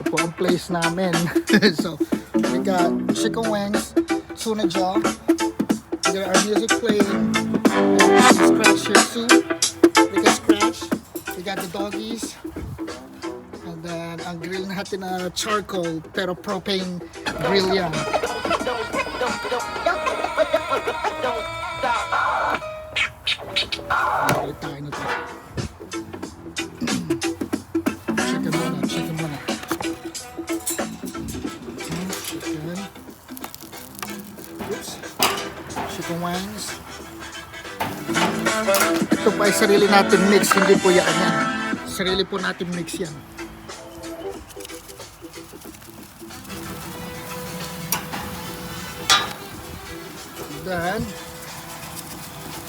po ang place namin. So, we got chicken wings, tuna jaw, there are music playing, and scratch here too. We can scratch. We got the doggies. And then, ang grill natin na charcoal, pero propane grill yan. Okay, tayo na to. Chicken muna, chicken muna. Chicken. Oops. Chicken wings. Ito pa ay sarili natin mix, hindi po yan. Sarili po natin mix yan. Then,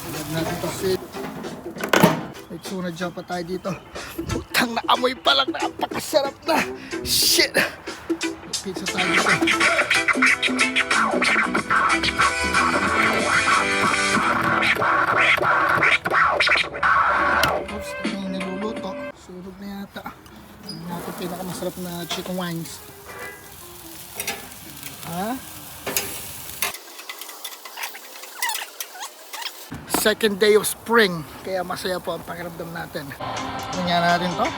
alam natin ito si may tuna dyan pa tayo dito. Putang na amoy pa lang, napakasarap na. Shit! May pizza tayo dito. Oops, ito yung niluluto. Sunog na yata. Ano natin pinakamasarap na chicken wings. Ha? Second day of spring, kaya masaya po ang pakiramdam natin. Tingnan natin to.